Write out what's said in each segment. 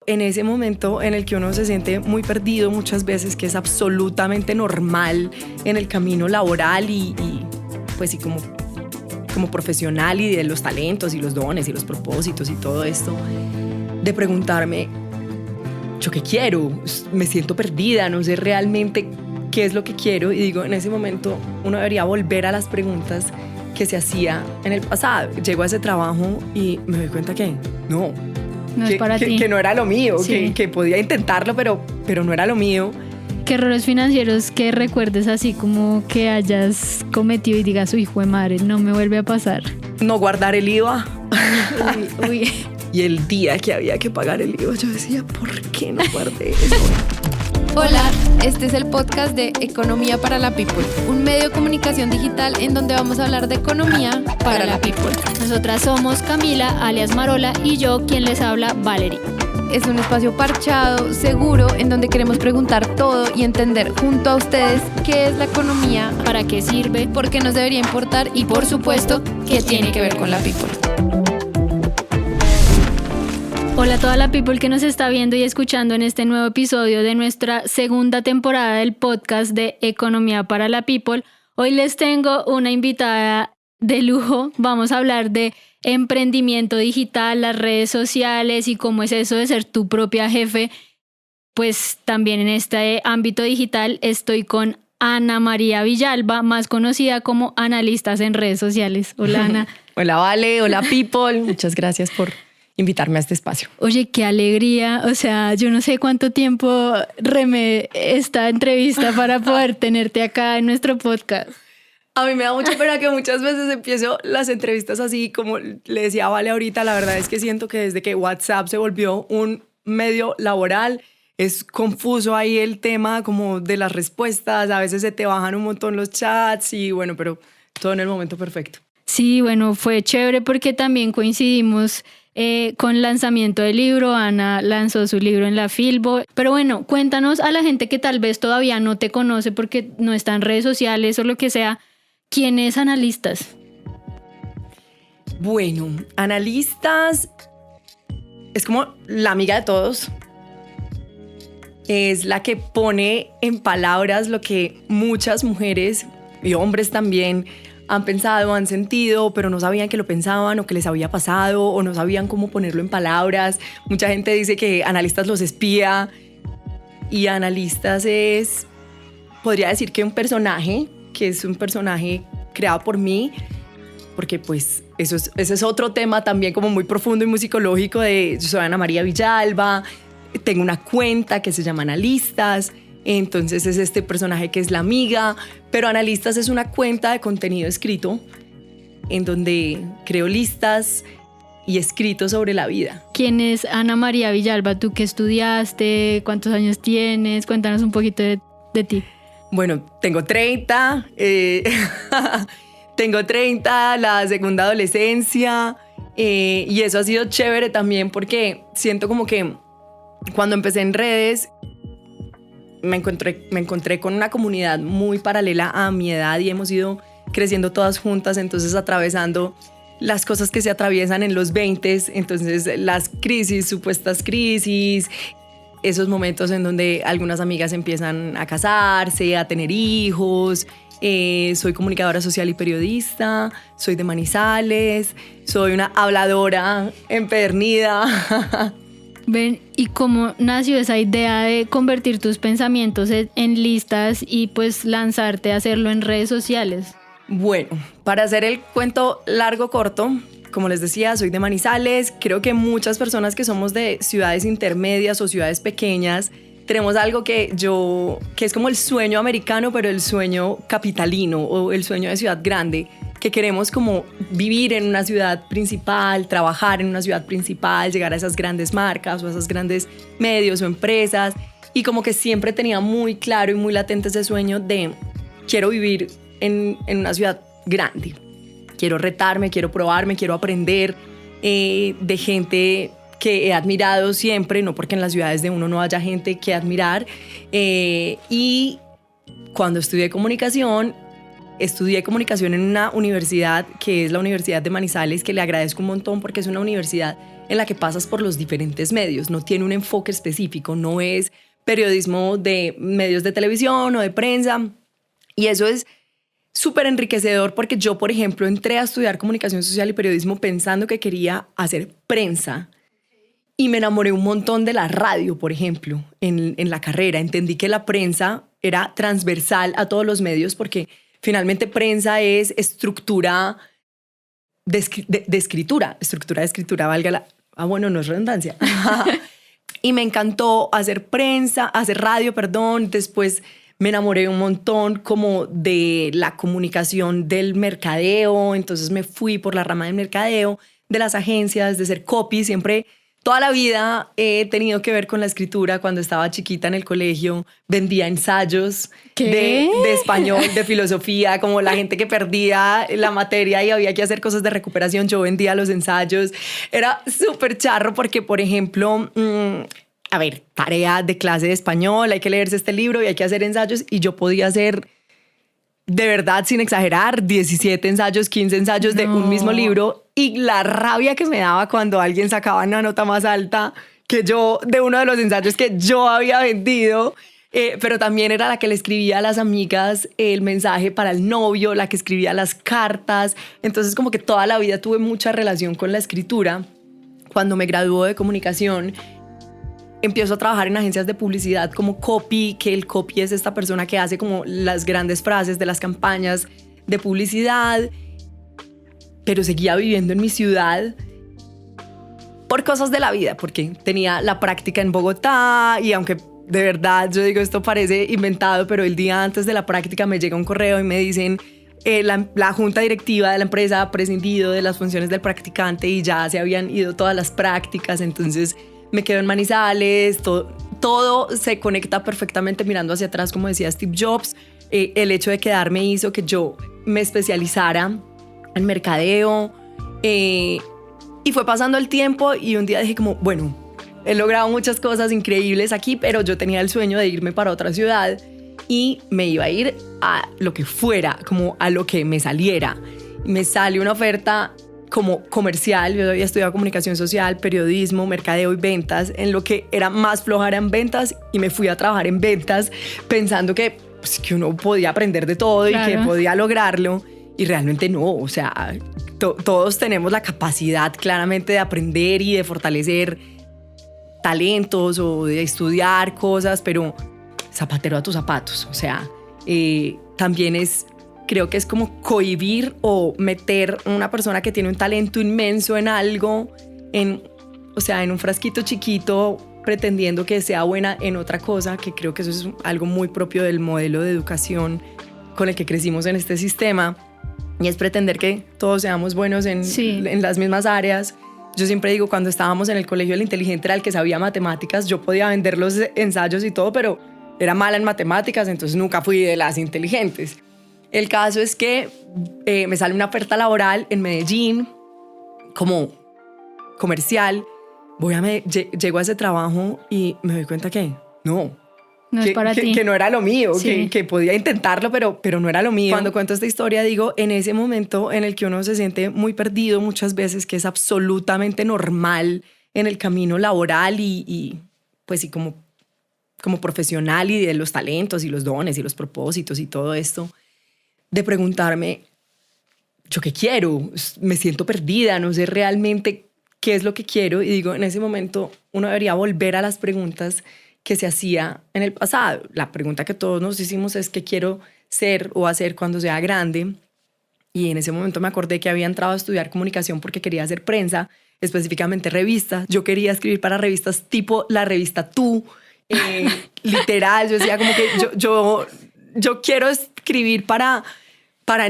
en ese momento en el que uno se siente muy perdido muchas veces, que es absolutamente normal en el camino laboral y como profesional, y de los talentos y los dones y los propósitos y todo esto, de preguntarme, ¿yo qué quiero? Me siento perdida, no sé realmente qué es lo que quiero. Y digo, en ese momento uno debería volver a las preguntas que se hacía en el pasado. Llego a ese trabajo y me doy cuenta que no es para ti. Que no era lo mío, Sí. que podía intentarlo, pero no era lo mío. ¿Qué errores financieros que recuerdes así como que hayas cometido y digas, uy, hijo de madre, no me vuelve a pasar? No guardar el IVA. Uy. Y el día que había que pagar el IVA, yo decía, ¿por qué no guardé eso? Hola, este es el podcast de Economía para la People, un medio de comunicación digital en donde vamos a hablar de economía para la people. Nosotras somos Camila, alias Marola, y yo, quien les habla, Valerie. Es un espacio parchado, seguro, en donde queremos preguntar todo y entender junto a ustedes qué es la economía, ¿Para qué sirve? por qué nos debería importar y, por supuesto, qué tiene que ver con la people. Hola a toda la people que nos está viendo y escuchando en este nuevo episodio de nuestra segunda temporada del podcast de Economía para la People. Hoy les tengo una invitada de lujo. Vamos a hablar de emprendimiento digital, las redes sociales y cómo es eso de ser tu propia jefe. Pues también en este ámbito digital estoy con Ana María Villalba, más conocida como Analistas en redes sociales. Hola, Ana. Hola, Vale. Hola, people. Muchas gracias por invitarme a este espacio. Oye, qué alegría. O sea, yo no sé cuánto tiempo remé esta entrevista para poder tenerte acá en nuestro podcast. A mí me da mucha pena que muchas veces empiezo las entrevistas así, como le decía a Vale ahorita. La verdad es que siento que desde que WhatsApp se volvió un medio laboral, es confuso ahí el tema como de las respuestas. A veces se te bajan un montón los chats y bueno, pero todo en el momento perfecto. Sí, bueno, fue chévere porque también coincidimos con el lanzamiento del libro. Ana lanzó su libro en la Filbo. Pero bueno, cuéntanos a la gente que tal vez todavía no te conoce porque no está en redes sociales o lo que sea, ¿quién es Analistas? Bueno, Analistas es como la amiga de todos. Es la que pone en palabras lo que muchas mujeres y hombres también han pensado, han sentido, pero no sabían que lo pensaban o que les había pasado o no sabían cómo ponerlo en palabras. Mucha gente dice que Analistas los espía, y Analistas es, podría decir que es un personaje creado por mí, porque pues ese es otro tema también como muy profundo y muy psicológico yo soy Ana María Villalba, tengo una cuenta que se llama Analistas. Entonces es este personaje que es la amiga, pero Analistas es una cuenta de contenido escrito en donde creo listas y escritos sobre la vida. ¿Quién es Ana María Villalba? ¿Tú qué estudiaste? ¿Cuántos años tienes? Cuéntanos un poquito de ti. Bueno, tengo 30, tengo 30, la segunda adolescencia, y eso ha sido chévere también porque siento como que cuando empecé en redes me encontré con una comunidad muy paralela a mi edad y hemos ido creciendo todas juntas, entonces atravesando las cosas que se atraviesan en los 20s, entonces las crisis, supuestas crisis, esos momentos en donde algunas amigas empiezan a casarse, a tener hijos. Soy comunicadora social y periodista, soy de Manizales, soy una habladora empedernida. Ven, ¿y cómo nació esa idea de convertir tus pensamientos en listas y pues lanzarte a hacerlo en redes sociales? Bueno, para hacer el cuento largo corto, como les decía, soy de Manizales. Creo que muchas personas que somos de ciudades intermedias o ciudades pequeñas tenemos algo que es como el sueño americano, pero el sueño capitalino o el sueño de ciudad grande, que queremos como vivir en una ciudad principal, trabajar en una ciudad principal, llegar a esas grandes marcas o a esos grandes medios o empresas, y como que siempre tenía muy claro y muy latente ese sueño de quiero vivir en una ciudad grande, quiero retarme, quiero probarme, quiero aprender de gente que he admirado siempre, no porque en las ciudades de uno no haya gente que admirar, y cuando estudié comunicación estudié comunicación en una universidad que es la Universidad de Manizales, que le agradezco un montón porque es una universidad en la que pasas por los diferentes medios, no tiene un enfoque específico, no es periodismo de medios de televisión o de prensa, y eso es súper enriquecedor porque yo, por ejemplo, entré a estudiar comunicación social y periodismo pensando que quería hacer prensa y me enamoré un montón de la radio, por ejemplo, en la carrera. Entendí que la prensa era transversal a todos los medios porque finalmente prensa es estructura de escritura, valga la... bueno, no es redundancia. Y me encantó hacer radio, después me enamoré un montón como de la comunicación del mercadeo, entonces me fui por la rama del mercadeo, de las agencias, de ser copy. Siempre, toda la vida he tenido que ver con la escritura. Cuando estaba chiquita en el colegio vendía ensayos de español, de filosofía, como la gente que perdía la materia y había que hacer cosas de recuperación, yo vendía los ensayos. Era súper charro porque, por ejemplo... tarea de clase de español, hay que leerse este libro y hay que hacer ensayos, y yo podía hacer, de verdad, sin exagerar, 17 ensayos, 15 ensayos de un mismo libro, y la rabia que me daba cuando alguien sacaba una nota más alta que yo de uno de los ensayos que yo había vendido. Pero también era la que le escribía a las amigas el mensaje para el novio, la que escribía las cartas. Entonces como que toda la vida tuve mucha relación con la escritura. Cuando me graduó de comunicación, empiezo a trabajar en agencias de publicidad como copy, que el copy es esta persona que hace como las grandes frases de las campañas de publicidad, pero seguía viviendo en mi ciudad por cosas de la vida, porque tenía la práctica en Bogotá, y aunque de verdad yo digo esto parece inventado, pero el día antes de la práctica me llega un correo y me dicen la junta directiva de la empresa ha prescindido de las funciones del practicante y ya se habían ido todas las prácticas. Entonces me quedo en Manizales, todo se conecta perfectamente mirando hacia atrás, como decía Steve Jobs. El hecho de quedarme hizo que yo me especializara en mercadeo, y fue pasando el tiempo y un día dije como, bueno, he logrado muchas cosas increíbles aquí, pero yo tenía el sueño de irme para otra ciudad y me iba a ir a lo que fuera, como a lo que me saliera. Me sale una oferta como comercial. Yo había estudiado comunicación social, periodismo, mercadeo y ventas. En lo que era más floja eran ventas, y me fui a trabajar en ventas pensando que uno podía aprender de todo, claro, y que podía lograrlo, y realmente no. O sea, todos tenemos la capacidad claramente de aprender y de fortalecer talentos o de estudiar cosas, pero zapatero a tus zapatos. O sea, también creo que es como cohibir o meter a una persona que tiene un talento inmenso en algo, en un frasquito chiquito, pretendiendo que sea buena en otra cosa, que creo que eso es algo muy propio del modelo de educación con el que crecimos en este sistema, y es pretender que todos seamos buenos en las mismas áreas. Yo siempre digo, cuando estábamos en el colegio, el inteligente era el que sabía matemáticas. Yo podía vender los ensayos y todo, pero era mala en matemáticas, entonces nunca fui de las inteligentes. El caso es que me sale una oferta laboral en Medellín como comercial. Llego a ese trabajo y me doy cuenta que no es para ti. Que no era lo mío, sí, que podía intentarlo, pero no era lo mío. Cuando cuento esta historia digo, en ese momento en el que uno se siente muy perdido muchas veces, que es absolutamente normal en el camino laboral y como profesional, y de los talentos y los dones y los propósitos y todo esto, de preguntarme, ¿yo qué quiero? Me siento perdida, no sé realmente qué es lo que quiero. Y digo, en ese momento uno debería volver a las preguntas que se hacía en el pasado. La pregunta que todos nos hicimos es ¿qué quiero ser o hacer cuando sea grande? Y en ese momento me acordé que había entrado a estudiar comunicación porque quería hacer prensa, específicamente revistas. Yo quería escribir para revistas tipo la revista Tú, literal. Yo decía como que yo quiero escribir para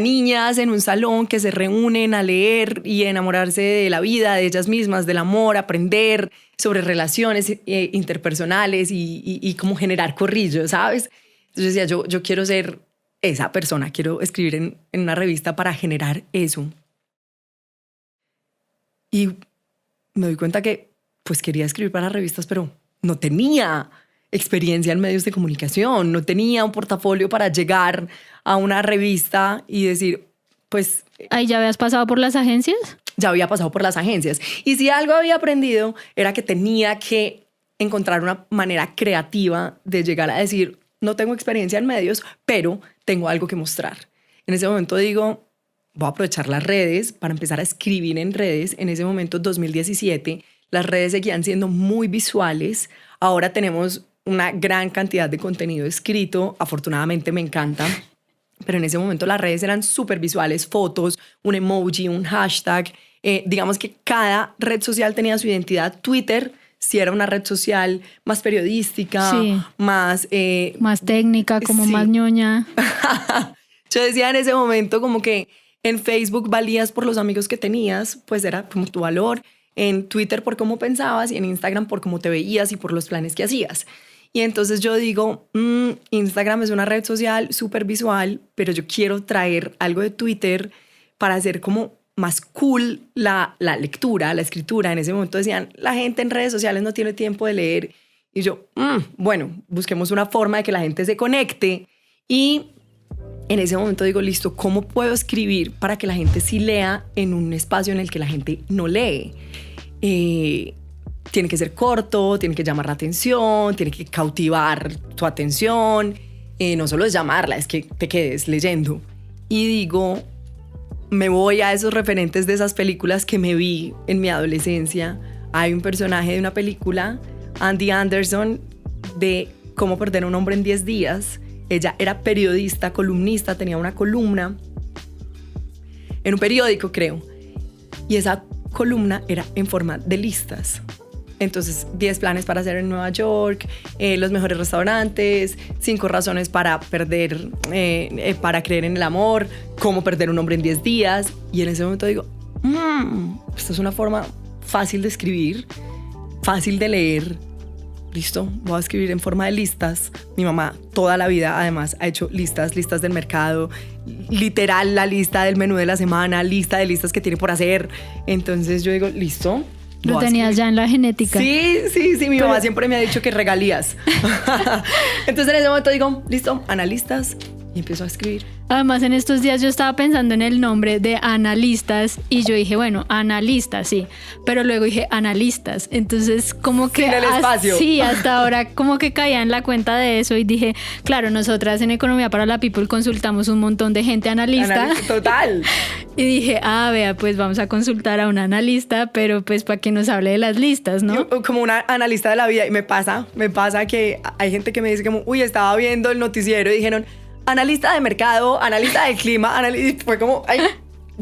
niñas en un salón que se reúnen a leer y enamorarse de la vida, de ellas mismas, del amor, aprender sobre relaciones interpersonales y cómo generar corrillos, ¿sabes? Entonces decía, yo quiero ser esa persona, quiero escribir en una revista para generar eso. Y me doy cuenta que pues quería escribir para revistas, pero no tenía experiencia en medios de comunicación, no tenía un portafolio para llegar a una revista y decir, pues... ¿Ahí ya habías pasado por las agencias? Ya había pasado por las agencias. Y si algo había aprendido era que tenía que encontrar una manera creativa de llegar a decir, no tengo experiencia en medios, pero tengo algo que mostrar. En ese momento digo, voy a aprovechar las redes para empezar a escribir en redes. En ese momento, 2017, las redes seguían siendo muy visuales. Ahora tenemos una gran cantidad de contenido escrito. Afortunadamente me encanta. Pero en ese momento las redes eran súper visuales, fotos, un emoji, un hashtag. Digamos que cada red social tenía su identidad. Twitter sí era una red social más periodística, sí, más técnica, como sí. más ñoña. Yo decía en ese momento como que en Facebook valías por los amigos que tenías, pues era como tu valor. En Twitter por cómo pensabas y en Instagram por cómo te veías y por los planes que hacías. Y entonces yo digo, Instagram es una red social súper visual, pero yo quiero traer algo de Twitter para hacer como más cool la lectura, la escritura. En ese momento decían, la gente en redes sociales no tiene tiempo de leer. Y yo, bueno, busquemos una forma de que la gente se conecte. Y en ese momento digo, listo, ¿cómo puedo escribir para que la gente sí lea en un espacio en el que la gente no lee? Tiene que ser corto, tiene que llamar la atención, tiene que cautivar tu atención. No solo es llamarla, es que te quedes leyendo. Y digo, me voy a esos referentes de esas películas que me vi en mi adolescencia. Hay un personaje de una película, Andy Anderson, de Cómo perder a un hombre en 10 días. Ella era periodista, columnista, tenía una columna en un periódico, creo. Y esa columna era en forma de listas. Entonces, 10 planes para hacer en Nueva York, los mejores restaurantes, 5 razones para perder, para creer en el amor, cómo perder un hombre en 10 días. Y en ese momento digo, esta es una forma fácil de escribir, fácil de leer. Listo, voy a escribir en forma de listas. Mi mamá toda la vida además ha hecho listas del mercado, literal la lista del menú de la semana, lista de listas que tiene por hacer. Entonces yo digo, listo. Lo tenías ya en la genética. Sí, mi mamá siempre me ha dicho que regalías. Entonces en ese momento digo, listo, analistas, y empiezo a escribir. Además, en estos días yo estaba pensando en el nombre de analistas y yo dije, bueno, analistas, sí, pero luego dije analistas, entonces como que... Sin el espacio. Sí, hasta ahora como que caía en la cuenta de eso y dije, claro, nosotras en Economía para la People consultamos un montón de gente analista. Total. Y dije, vea, pues vamos a consultar a un analista, pero pues para que nos hable de las listas, ¿no? Yo, como una analista de la vida, y me pasa que hay gente que me dice como, uy, estaba viendo el noticiero y dijeron, analista de mercado, analista del clima, y fue como, ay,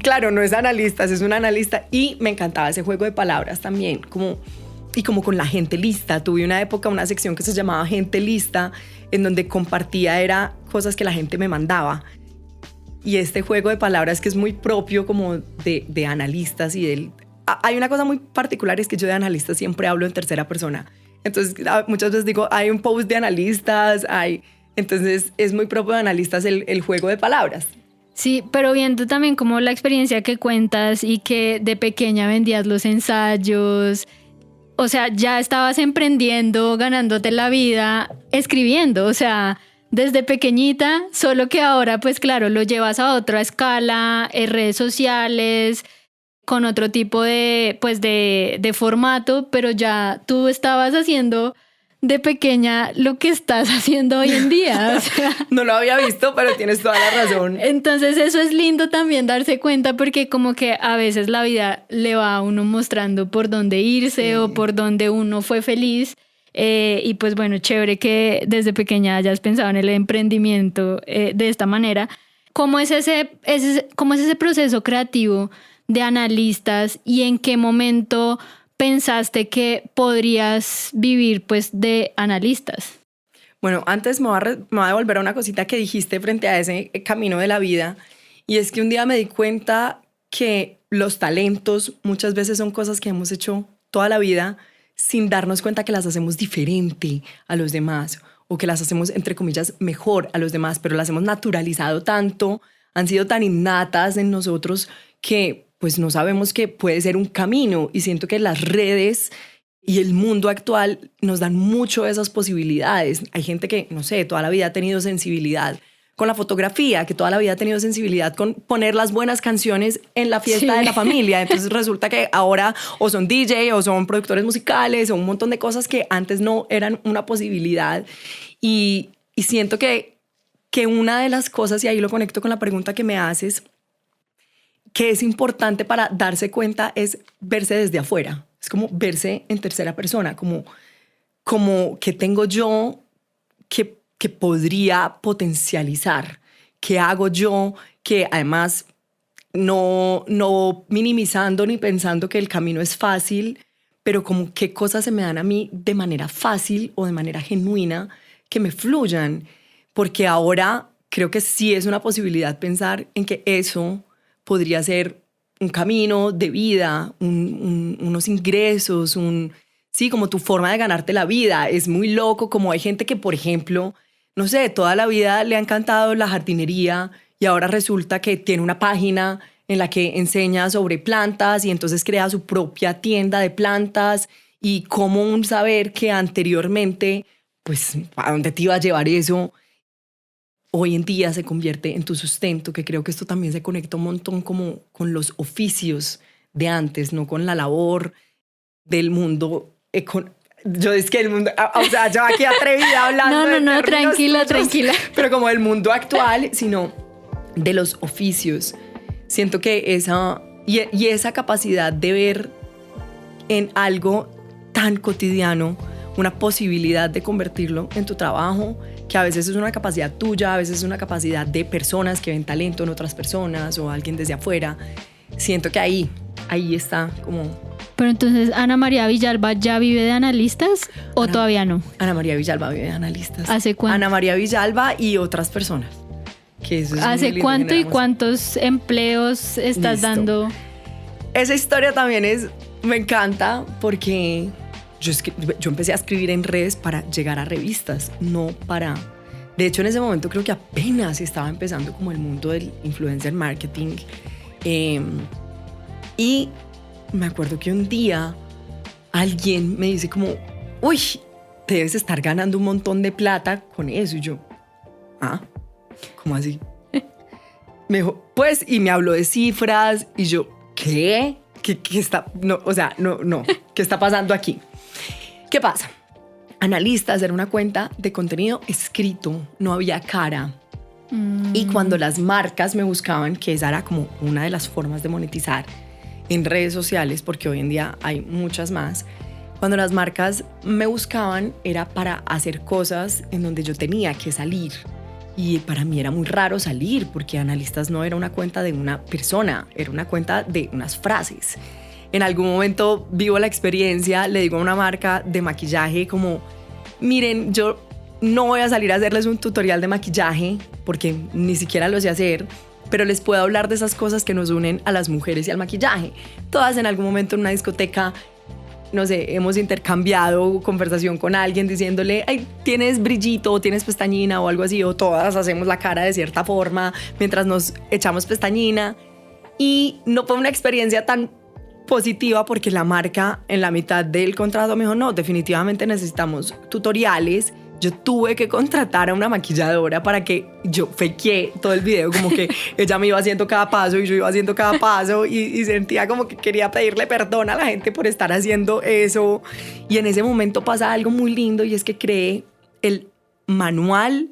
claro, no es analistas, es un analista. Y me encantaba ese juego de palabras también, como con la gente lista. Tuve una época, una sección que se llamaba Gente Lista, en donde compartía era cosas que la gente me mandaba. Y este juego de palabras que es muy propio como de analistas y del... Hay una cosa muy particular, es que yo de analistas siempre hablo en tercera persona. Entonces muchas veces digo, hay un post de analistas, entonces es muy propio de analistas el juego de palabras. Sí, pero viendo también como la experiencia que cuentas y que de pequeña vendías los ensayos, o sea, ya estabas emprendiendo, ganándote la vida, escribiendo, o sea, desde pequeñita, solo que ahora pues claro, lo llevas a otra escala, en redes sociales, con otro tipo de formato, pero ya tú estabas haciendo de pequeña lo que estás haciendo hoy en día. O sea, no lo había visto, pero tienes toda la razón. Entonces eso es lindo también darse cuenta, porque como que a veces la vida le va a uno mostrando por dónde irse o por dónde uno fue feliz. Y pues bueno, chévere que desde pequeña hayas pensado en el emprendimiento de esta manera. ¿Cómo es ese proceso creativo de analistas y en qué momento pensaste que podrías vivir pues de analistas? Bueno, antes me voy a devolver a una cosita que dijiste frente a ese camino de la vida, y es que un día me di cuenta que los talentos muchas veces son cosas que hemos hecho toda la vida sin darnos cuenta que las hacemos diferente a los demás o que las hacemos entre comillas mejor a los demás, pero las hemos naturalizado tanto, han sido tan innatas en nosotros que pues no sabemos que puede ser un camino. Y siento que las redes Y el mundo actual nos dan mucho de esas posibilidades. Hay gente que, no sé, toda la vida ha tenido sensibilidad con la fotografía, que toda la vida ha tenido sensibilidad con poner las buenas canciones en la fiesta de la familia. Entonces resulta que ahora o son DJ o son productores musicales o un montón de cosas que antes no eran una posibilidad. Y siento que una de las cosas, y ahí lo conecto con la pregunta que me haces, que es importante para darse cuenta es verse desde afuera. Es como verse en tercera persona, como que tengo yo que podría potencializar, que hago yo, que además no minimizando ni pensando que el camino es fácil, pero como qué cosas se me dan a mí de manera fácil o de manera genuina que me fluyan, porque ahora creo que sí es una posibilidad pensar en que eso podría ser un camino de vida, unos ingresos, sí, como tu forma de ganarte la vida. Es muy loco como hay gente que, por ejemplo, no sé, toda la vida le ha encantado la jardinería y ahora resulta que tiene una página en la que enseña sobre plantas y entonces crea su propia tienda de plantas y cómo un saber que anteriormente, pues, ¿a dónde te iba a llevar eso? Hoy en día se convierte en tu sustento, que creo que esto también se conecta un montón como con los oficios de antes, no con la labor del mundo. Yo es que el mundo, o sea, yo aquí atrevida hablando. No, tranquila. Pero como del mundo actual, sino de los oficios. Siento que esa capacidad de ver en algo tan cotidiano una posibilidad de convertirlo en tu trabajo, que a veces es una capacidad tuya, a veces es una capacidad de personas que ven talento en otras personas o alguien desde afuera. Siento que ahí está como... Pero entonces, ¿Ana María Villalba ya vive de analistas o todavía no? Ana María Villalba vive de analistas. ¿Hace cuánto? Ana María Villalba y otras personas. Que eso es ¿Hace cuánto y cuántos empleos estás dando? Esa historia también me encanta porque yo empecé a escribir en redes para llegar a revistas, no para... De hecho, en ese momento creo que apenas estaba empezando como el mundo del influencer marketing. Y me acuerdo que un día alguien me dice como, uy, te debes estar ganando un montón de plata con eso. Y yo, ¿cómo así? Me dijo, pues, y me habló de cifras. Y yo, ¿qué? ¿Qué está? No, o sea, no. ¿Qué está pasando aquí? ¿Qué pasa? Analistas era una cuenta de contenido escrito, no había cara. Y cuando las marcas me buscaban, que esa era como una de las formas de monetizar en redes sociales, porque hoy en día hay muchas más, cuando las marcas me buscaban era para hacer cosas en donde yo tenía que salir. Y para mí era muy raro salir, porque Analistas no era una cuenta de una persona, era una cuenta de unas frases. En algún momento vivo la experiencia, le digo a una marca de maquillaje como, miren, yo no voy a salir a hacerles un tutorial de maquillaje, porque ni siquiera lo sé hacer, pero les puedo hablar de esas cosas que nos unen a las mujeres y al maquillaje. Todas en algún momento en una discoteca, no sé, hemos intercambiado conversación con alguien diciéndole, ay, tienes brillito o tienes pestañina o algo así, o todas hacemos la cara de cierta forma mientras nos echamos pestañina. Y no fue una experiencia tan positiva porque la marca en la mitad del contrato me dijo, no, definitivamente necesitamos tutoriales. Yo tuve que contratar a una maquilladora para que yo fakeé todo el video, como que ella me iba haciendo cada paso y yo iba haciendo cada paso y sentía como que quería pedirle perdón a la gente por estar haciendo eso. Y en ese momento pasa algo muy lindo y es que creé el manual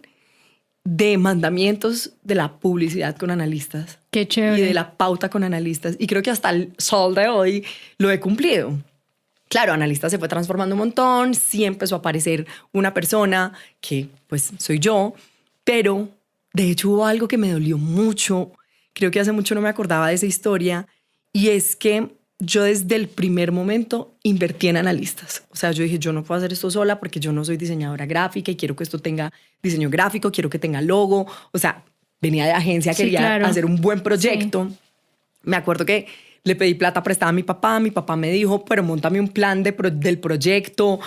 de mandamientos de la publicidad con analistas. Qué chévere. Y de la pauta con analistas. Y creo que hasta el sol de hoy lo he cumplido. Claro, Analistas se fue transformando un montón, sí empezó a aparecer una persona que pues soy yo, pero de hecho hubo algo que me dolió mucho, creo que hace mucho no me acordaba de esa historia, y es que yo desde el primer momento invertí en Analistas. O sea, yo dije, yo no puedo hacer esto sola porque yo no soy diseñadora gráfica y quiero que esto tenga diseño gráfico, quiero que tenga logo, o sea, venía de agencia, quería hacer un buen proyecto. Sí. Me acuerdo que le pedí plata prestada a mi papá me dijo, pero móntame un plan del proyecto,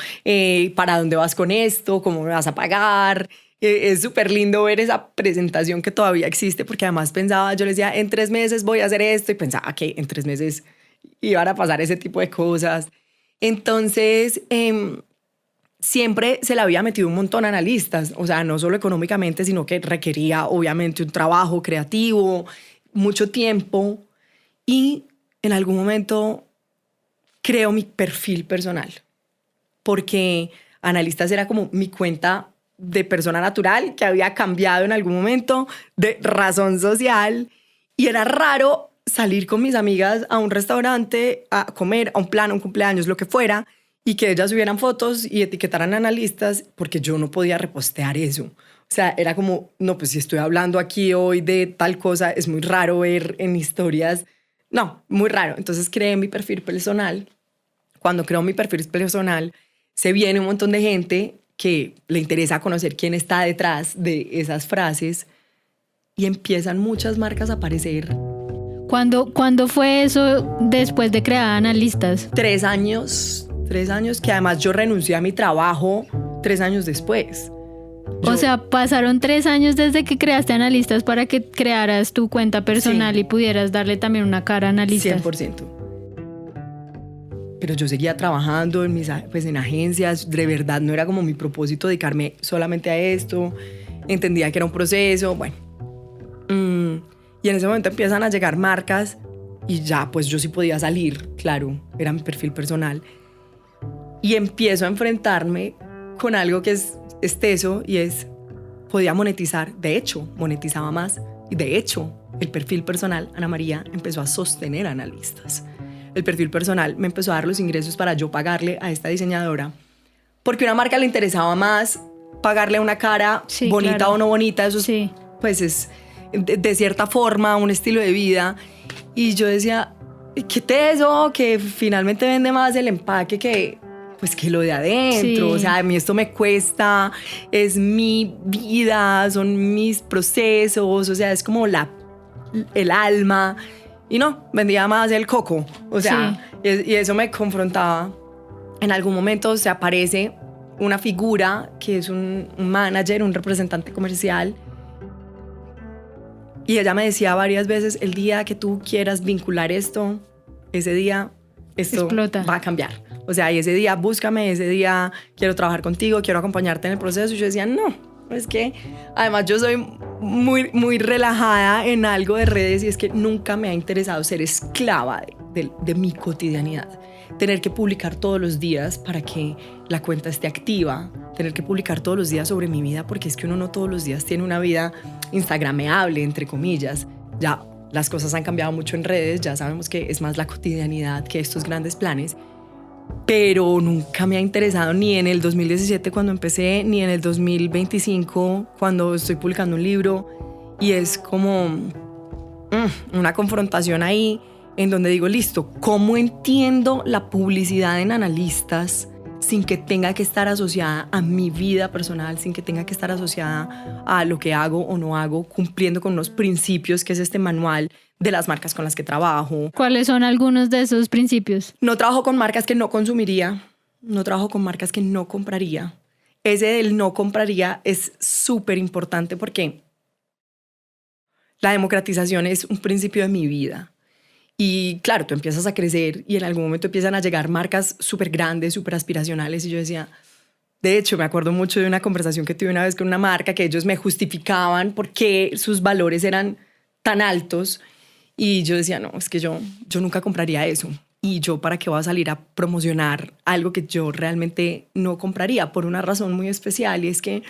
para dónde vas con esto, cómo me vas a pagar. Es súper lindo ver esa presentación que todavía existe, porque además pensaba, yo les decía, en 3 meses voy a hacer esto, y pensaba que en 3 meses iban a pasar ese tipo de cosas. Entonces, siempre se le había metido un montón a analistas, o sea, no solo económicamente, sino que requería obviamente un trabajo creativo, mucho tiempo, y en algún momento creo mi perfil personal, porque analistas era como mi cuenta de persona natural que había cambiado en algún momento de razón social, y era raro salir con mis amigas a un restaurante, a comer, a un plan, a un cumpleaños, lo que fuera, y que ellas subieran fotos y etiquetaran analistas, porque yo no podía repostear eso. O sea, era como, no, pues si estoy hablando aquí hoy de tal cosa, es muy raro ver en historias. No, muy raro. Entonces creé mi perfil personal. Cuando creo mi perfil personal, se viene un montón de gente que le interesa conocer quién está detrás de esas frases y empiezan muchas marcas a aparecer. ¿Cuándo fue eso después de crear Analistas? 3 años, que además yo renuncié a mi trabajo 3 años después. O sea, pasaron 3 años desde que creaste Analistas para que crearas tu cuenta personal, sí, y pudieras darle también una cara a Analistas. 100%. Pero yo seguía trabajando en agencias, de verdad no era como mi propósito dedicarme solamente a esto, entendía que era un proceso, bueno. Y en ese momento empiezan a llegar marcas y ya pues yo sí podía salir, claro, era mi perfil personal. Y empiezo a enfrentarme con algo que es teso y es, podía monetizar, de hecho, monetizaba más. Y de hecho, el perfil personal, Ana María, empezó a sostener analistas. El perfil personal me empezó a dar los ingresos para yo pagarle a esta diseñadora, porque a una marca le interesaba más pagarle una cara, sí, bonita, claro, o no bonita, eso sí, pues es de cierta forma un estilo de vida. Y yo decía, qué teso, que finalmente vende más el empaque que lo de adentro. Sí. O sea, a mí esto me cuesta, es mi vida, son mis procesos, o sea, es como el alma. Y no, vendía más el coco. O sea, sí, y eso me confrontaba. En algún momento se aparece una figura que es un manager, un representante comercial. Y ella me decía varias veces, el día que tú quieras vincular esto, ese día esto explota, va a cambiar. O sea, y ese día búscame, ese día quiero trabajar contigo, quiero acompañarte en el proceso. Y yo decía, no, es que además yo soy muy, muy relajada en algo de redes y es que nunca me ha interesado ser esclava de mi cotidianidad. Tener que publicar todos los días para que la cuenta esté activa, tener que publicar todos los días sobre mi vida, porque es que uno no todos los días tiene una vida instagrameable, entre comillas. Ya las cosas han cambiado mucho en redes, ya sabemos que es más la cotidianidad que estos grandes planes, pero nunca me ha interesado ni en el 2017 cuando empecé, ni en el 2025 cuando estoy publicando un libro, y es como una confrontación ahí en donde digo, listo, ¿cómo entiendo la publicidad en analistas sin que tenga que estar asociada a mi vida personal, sin que tenga que estar asociada a lo que hago o no hago, cumpliendo con unos principios que es este manual de las marcas con las que trabajo? ¿Cuáles son algunos de esos principios? No trabajo con marcas que no consumiría, no trabajo con marcas que no compraría. Ese del no compraría es súper importante porque la democratización es un principio de mi vida. Y claro, tú empiezas a crecer y en algún momento empiezan a llegar marcas súper grandes, súper aspiracionales. Y yo decía, de hecho, me acuerdo mucho de una conversación que tuve una vez con una marca que ellos me justificaban por qué sus valores eran tan altos. Y yo decía, no, es que yo nunca compraría eso. Y yo, ¿para qué voy a salir a promocionar algo que yo realmente no compraría? Por una razón muy especial, y es que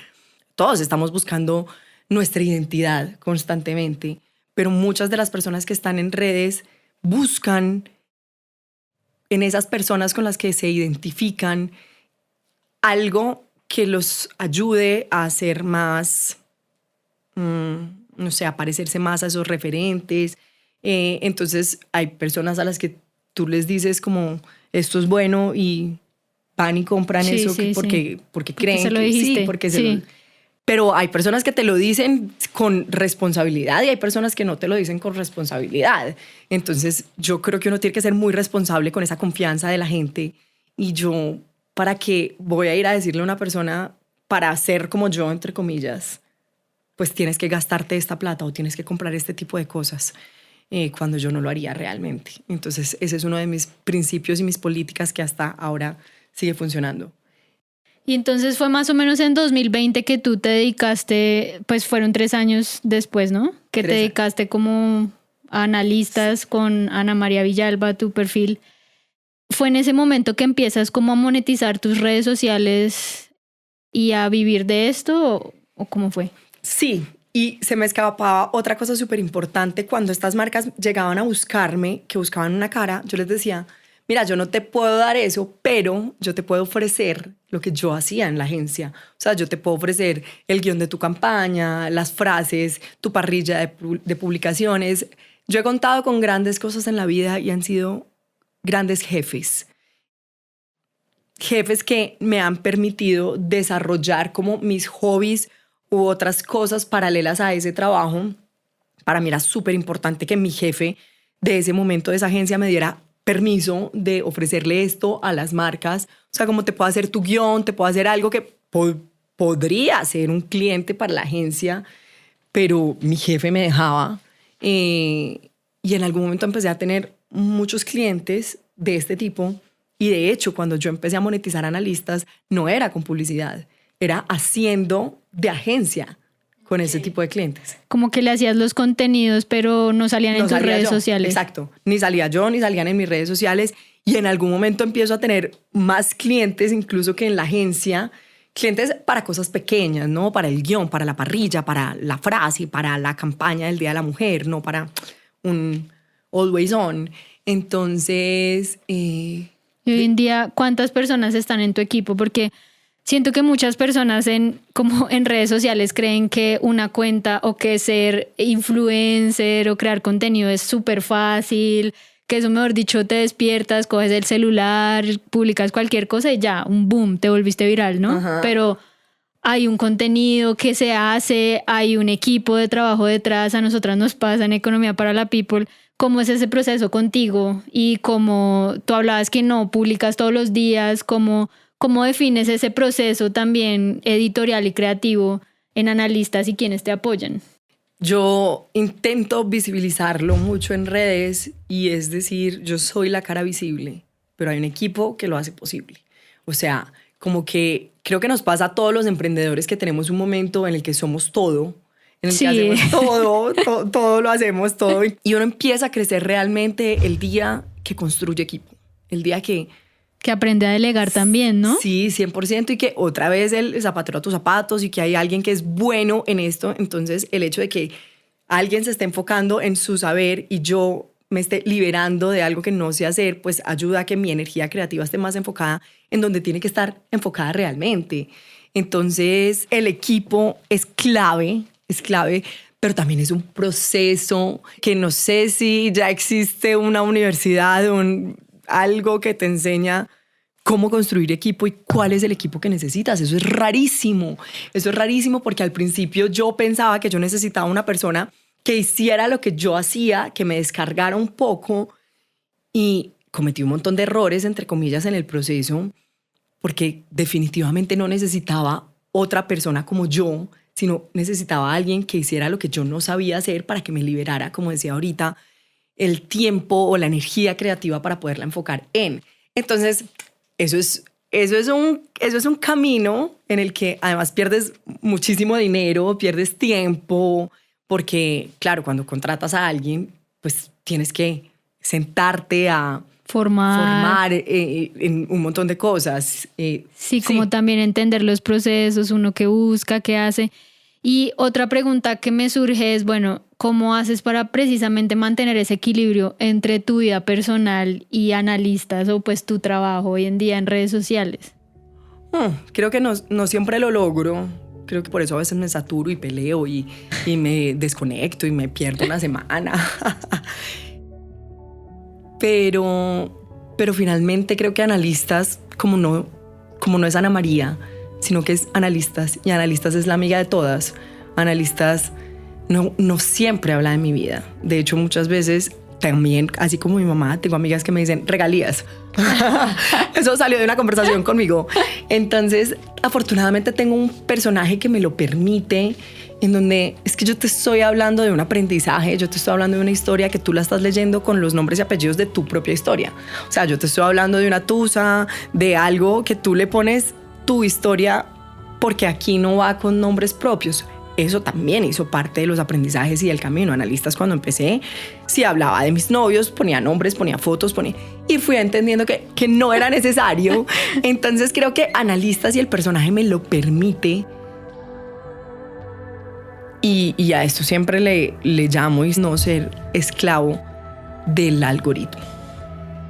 todos estamos buscando nuestra identidad constantemente, pero muchas de las personas que están en redes buscan en esas personas con las que se identifican algo que los ayude a ser más, no sé, a parecerse más a esos referentes. Entonces hay personas a las que tú les dices como esto es bueno y van y compran eso porque creen se lo dijiste. Sí, porque pero hay personas que te lo dicen con responsabilidad y hay personas que no te lo dicen con responsabilidad. Entonces yo creo que uno tiene que ser muy responsable con esa confianza de la gente. Y yo, ¿para qué voy a ir a decirle a una persona para ser como yo, entre comillas? Pues tienes que gastarte esta plata o tienes que comprar este tipo de cosas. cuando yo no lo haría realmente. Entonces ese es uno de mis principios y mis políticas que hasta ahora sigue funcionando. Y entonces fue más o menos en 2020 que tú te dedicaste, pues fueron 3 años después, ¿no? Que te dedicaste como a analistas con Ana María Villalba, tu perfil. ¿Fue en ese momento que empiezas como a monetizar tus redes sociales y a vivir de esto o cómo fue? Sí, y se me escapaba otra cosa súper importante. Cuando estas marcas llegaban a buscarme, que buscaban una cara, yo les decía, mira, yo no te puedo dar eso, pero yo te puedo ofrecer lo que yo hacía en la agencia. O sea, yo te puedo ofrecer el guión de tu campaña, las frases, tu parrilla de publicaciones. Yo he contado con grandes cosas en la vida y han sido grandes jefes. Jefes que me han permitido desarrollar como mis hobbies u otras cosas paralelas a ese trabajo. Para mí era súper importante que mi jefe de ese momento de esa agencia me diera permiso de ofrecerle esto a las marcas. O sea, como te puedo hacer tu guión, te puedo hacer algo que podría ser un cliente para la agencia, pero mi jefe me dejaba. Y en algún momento empecé a tener muchos clientes de este tipo. Y de hecho, cuando yo empecé a monetizar analistas, no era con publicidad, era haciendo de agencia con ese tipo de clientes. Como que le hacías los contenidos, pero no salían en tus redes sociales. Exacto. Ni salía yo, ni salían en mis redes sociales. Y en algún momento empiezo a tener más clientes, incluso que en la agencia. Clientes para cosas pequeñas, ¿no? Para el guión, para la parrilla, para la frase, para la campaña del Día de la Mujer, no para un always on. Entonces... Y hoy en día, ¿cuántas personas están en tu equipo? Porque siento que muchas personas como en redes sociales creen que una cuenta o que ser influencer o crear contenido es súper fácil, que eso, mejor dicho, te despiertas, coges el celular, publicas cualquier cosa y ya, un boom, te volviste viral, ¿no? Ajá. Pero hay un contenido que se hace, hay un equipo de trabajo detrás, a nosotras nos pasa en Economía para la People. ¿Cómo es ese proceso contigo? Y como tú hablabas que no publicas todos los días, ¿cómo defines ese proceso también editorial y creativo en analistas y quienes te apoyan? Yo intento visibilizarlo mucho en redes y es decir, yo soy la cara visible, pero hay un equipo que lo hace posible. O sea, como que creo que nos pasa a todos los emprendedores que tenemos un momento en el que somos todo, en el que hacemos todo lo hacemos todo. Y uno empieza a crecer realmente el día que construye equipo, el día que aprende a delegar también, ¿no? Sí, 100%, y que otra vez el zapatero a tus zapatos y que hay alguien que es bueno en esto. Entonces el hecho de que alguien se esté enfocando en su saber y yo me esté liberando de algo que no sé hacer, pues ayuda a que mi energía creativa esté más enfocada en donde tiene que estar enfocada realmente. Entonces el equipo es clave, pero también es un proceso que no sé si ya existe una universidad, algo que te enseña cómo construir equipo y cuál es el equipo que necesitas. Eso es rarísimo porque al principio yo pensaba que yo necesitaba una persona que hiciera lo que yo hacía, que me descargara un poco, y cometí un montón de errores, entre comillas, en el proceso, porque definitivamente no necesitaba otra persona como yo, sino necesitaba a alguien que hiciera lo que yo no sabía hacer para que me liberara, como decía ahorita, el tiempo o la energía creativa para poderla enfocar en. Entonces, eso es un camino en el que además pierdes muchísimo dinero, pierdes tiempo, porque, claro, cuando contratas a alguien, pues tienes que sentarte a formar en un montón de cosas. Sí, como también entender los procesos, uno que busca, qué hace. Y otra pregunta que me surge es, bueno, ¿cómo haces para precisamente mantener ese equilibrio entre tu vida personal y analistas o pues tu trabajo hoy en día en redes sociales? Creo que no siempre lo logro. Creo que por eso a veces me saturo y peleo y me desconecto y me pierdo una semana. Pero finalmente creo que analistas, como no es Ana María, sino que es analistas, y analistas es la amiga de todas. Analistas no siempre habla de mi vida. De hecho, muchas veces también, así como mi mamá, tengo amigas que me dicen regalías. Eso salió de una conversación conmigo. Entonces, afortunadamente tengo un personaje que me lo permite en donde es que yo te estoy hablando de un aprendizaje, yo te estoy hablando de una historia que tú la estás leyendo con los nombres y apellidos de tu propia historia. O sea, yo te estoy hablando de una tusa, de algo que tú le pones tu historia, porque aquí no va con nombres propios. Eso también hizo parte de los aprendizajes y del camino. Analistas, cuando empecé, si hablaba de mis novios, ponía nombres, ponía fotos, y fui entendiendo que no era necesario. Entonces creo que Analistas y el personaje me lo permite. Y a esto siempre le llamo y no ser esclavo del algoritmo.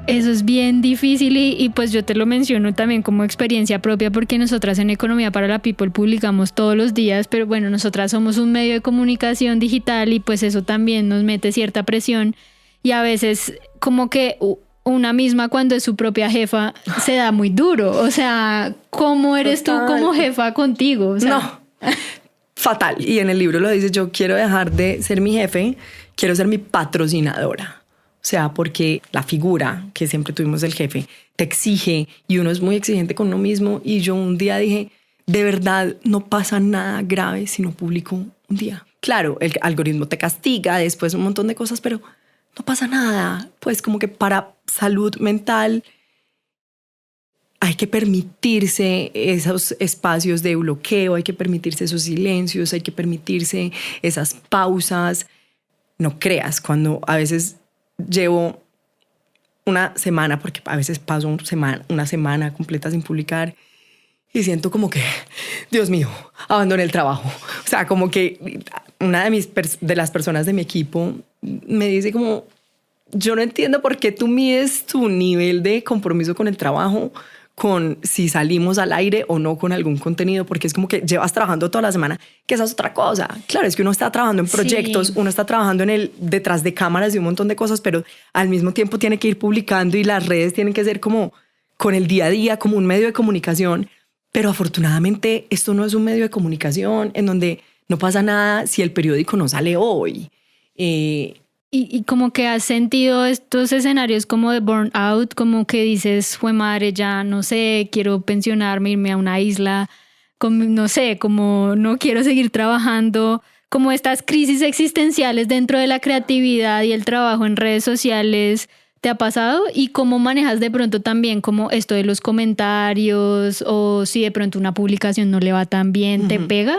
Eso es bien difícil y pues yo te lo menciono también como experiencia propia, porque nosotras en Economía para la People publicamos todos los días, pero bueno, nosotras somos un medio de comunicación digital y pues eso también nos mete cierta presión y a veces como que una misma cuando es su propia jefa se da muy duro. O sea, ¿cómo eres Total. Tú como jefa contigo? O sea, no, fatal. Y en el libro lo dice, yo quiero dejar de ser mi jefe, quiero ser mi patrocinadora. O sea, porque la figura que siempre tuvimos del jefe te exige y uno es muy exigente con uno mismo. Y yo un día dije, de verdad, no pasa nada grave si no publico un día. Claro, el algoritmo te castiga, después un montón de cosas, pero no pasa nada. Pues como que para salud mental hay que permitirse esos espacios de bloqueo, hay que permitirse esos silencios, hay que permitirse esas pausas. No creas, cuando a veces llevo una semana, porque a veces paso una semana completa sin publicar y siento como que, Dios mío, abandoné el trabajo. O sea, como que una de las personas de mi equipo me dice como, yo no entiendo por qué tú mides tu nivel de compromiso con el trabajo con si salimos al aire o no con algún contenido, porque es como que llevas trabajando toda la semana, que esa es otra cosa. Claro, es que uno está trabajando en proyectos, sí. Uno está trabajando en el detrás de cámaras y un montón de cosas, pero al mismo tiempo tiene que ir publicando y las redes tienen que ser como con el día a día, como un medio de comunicación. Pero afortunadamente esto no es un medio de comunicación en donde no pasa nada si el periódico no sale hoy. Y como que has sentido estos escenarios como de burnout, como que dices, fue madre, ya no sé, quiero pensionarme, irme a una isla, como, no sé, como no quiero seguir trabajando, como estas crisis existenciales dentro de la creatividad y el trabajo en redes sociales, ¿te ha pasado? ¿Y cómo manejas de pronto también como esto de los comentarios o si de pronto una publicación no le va tan bien, ¿te pega?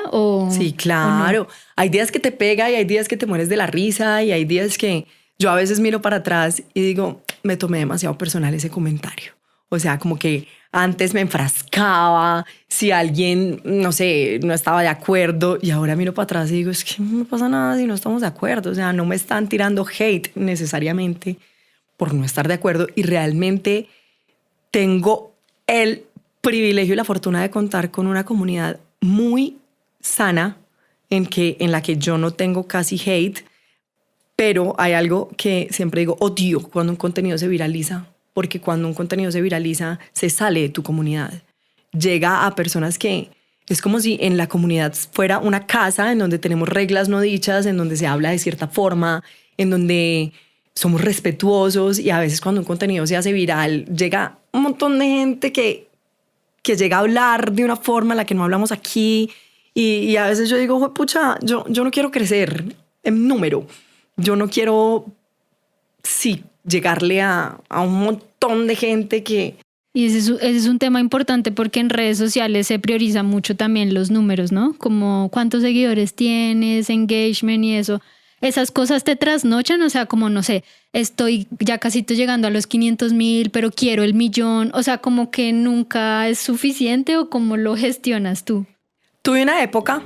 Sí, claro. No? Hay días que te pega y hay días que te mueres de la risa y hay días que yo a veces miro para atrás y digo, me tomé demasiado personal ese comentario. O sea, como que antes me enfrascaba si alguien, no sé, no estaba de acuerdo y ahora miro para atrás y digo, es que no pasa nada si no estamos de acuerdo. O sea, no me están tirando hate necesariamente por no estar de acuerdo y realmente tengo el privilegio y la fortuna de contar con una comunidad muy sana en la que yo no tengo casi hate, pero hay algo que siempre digo, odio cuando un contenido se viraliza, porque cuando un contenido se viraliza se sale de tu comunidad, llega a personas que es como si en la comunidad fuera una casa en donde tenemos reglas no dichas, en donde se habla de cierta forma, en donde somos respetuosos y a veces cuando un contenido se hace viral llega un montón de gente que llega a hablar de una forma en la que no hablamos aquí y a veces yo digo, pucha, yo no quiero crecer en número, yo no quiero llegarle a un montón de gente que... Y ese es un tema importante porque en redes sociales se priorizan mucho también los números, ¿no? Como cuántos seguidores tienes, engagement y eso. Esas cosas te trasnochan, o sea, como no sé, estoy ya casi llegando a los 500,000, pero quiero el 1,000,000, o sea, como que nunca es suficiente o cómo lo gestionas tú. Tuve una época,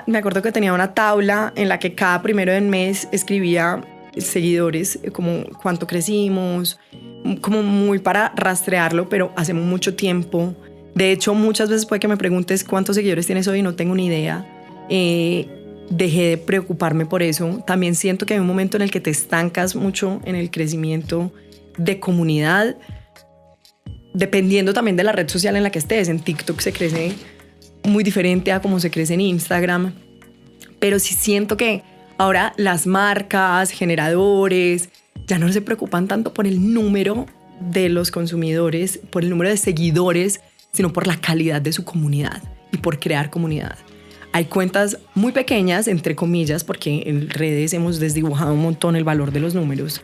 me acuerdo que tenía una tabla en la que cada primero del mes escribía seguidores, como cuánto crecimos, como muy para rastrearlo, pero hace mucho tiempo. De hecho, muchas veces puede que me preguntes cuántos seguidores tienes hoy y no tengo ni idea. Dejé de preocuparme por eso. También siento que hay un momento en el que te estancas mucho en el crecimiento de comunidad, dependiendo también de la red social en la que estés. En TikTok se crece muy diferente a cómo se crece en Instagram, pero sí siento que ahora las marcas, generadores, ya no se preocupan tanto por el número de los consumidores, por el número de seguidores, sino por la calidad de su comunidad y por crear comunidad. hay cuentas muy pequeñas, entre comillas, porque en redes hemos desdibujado un montón el valor de los números.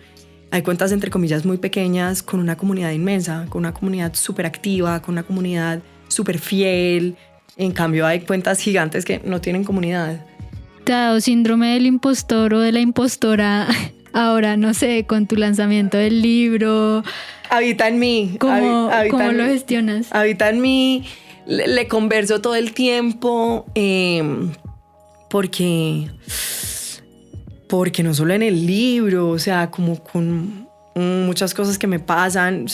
Hay cuentas, entre comillas, muy pequeñas con una comunidad inmensa, con una comunidad súper activa, con una comunidad súper fiel. En cambio, hay cuentas gigantes que no tienen comunidad. ¿Te ha dado síndrome del impostor o de la impostora ahora, no sé, con tu lanzamiento del libro? Habita en mí. ¿Cómo lo gestionas? Habita en mí. Le converso todo el tiempo porque no solo en el libro, o sea, como con muchas cosas que me pasan,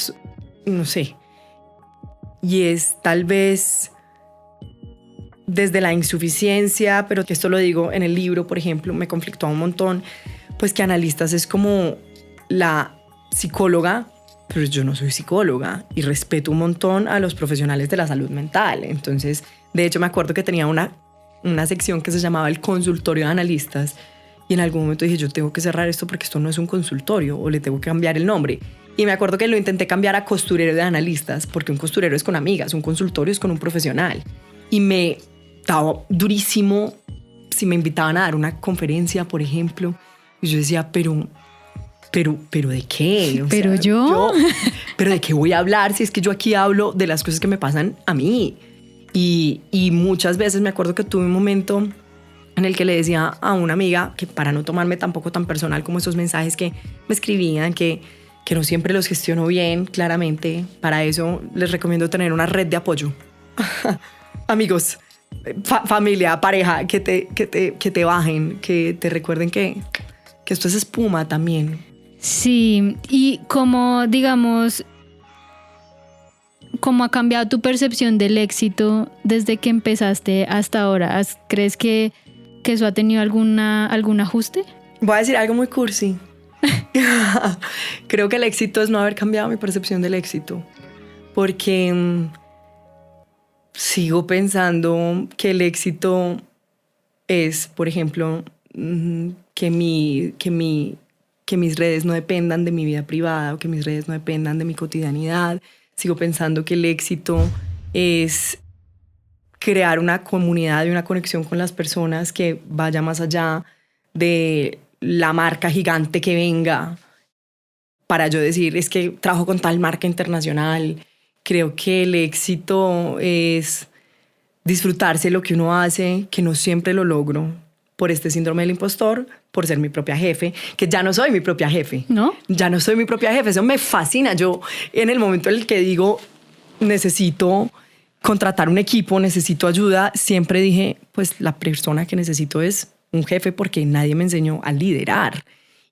no sé. Y es tal vez desde la insuficiencia, pero que esto lo digo en el libro, por ejemplo, me conflictó un montón, pues que Analistas es como la psicóloga, pero yo no soy psicóloga y respeto un montón a los profesionales de la salud mental. Entonces, de hecho, me acuerdo que tenía una sección que se llamaba el consultorio de analistas y en algún momento dije, yo tengo que cerrar esto porque esto no es un consultorio o le tengo que cambiar el nombre. Y me acuerdo que lo intenté cambiar a costurero de analistas porque un costurero es con amigas, un consultorio es con un profesional. Y me daba durísimo si me invitaban a dar una conferencia, por ejemplo, y yo decía, pero ¿de qué? O ¿Pero sea, yo? ¿Pero de qué voy a hablar si es que yo aquí hablo de las cosas que me pasan a mí? Y muchas veces me acuerdo que tuve un momento en el que le decía a una amiga, que para no tomarme tampoco tan personal como esos mensajes que me escribían, que no siempre los gestiono bien, claramente. Para eso les recomiendo tener una red de apoyo. Amigos, familia, pareja, que te bajen, que te recuerden que esto es espuma también. Sí, y como, digamos, ¿cómo ha cambiado tu percepción del éxito desde que empezaste hasta ahora? ¿Crees que eso ha tenido algún ajuste? Voy a decir algo muy cursi. Creo que el éxito es no haber cambiado mi percepción del éxito, porque sigo pensando que el éxito es, por ejemplo, que mis redes no dependan de mi vida privada o que mis redes no dependan de mi cotidianidad. Sigo pensando que el éxito es crear una comunidad y una conexión con las personas que vaya más allá de la marca gigante que venga para yo decir, es que trabajo con tal marca internacional. Creo que el éxito es disfrutarse lo que uno hace, que no siempre lo logro por este síndrome del impostor, por ser mi propia jefe, que ya no soy mi propia jefe. ¿No? Ya no soy mi propia jefe, eso me fascina. Yo en el momento en el que digo, necesito contratar un equipo, necesito ayuda, siempre dije, pues la persona que necesito es un jefe porque nadie me enseñó a liderar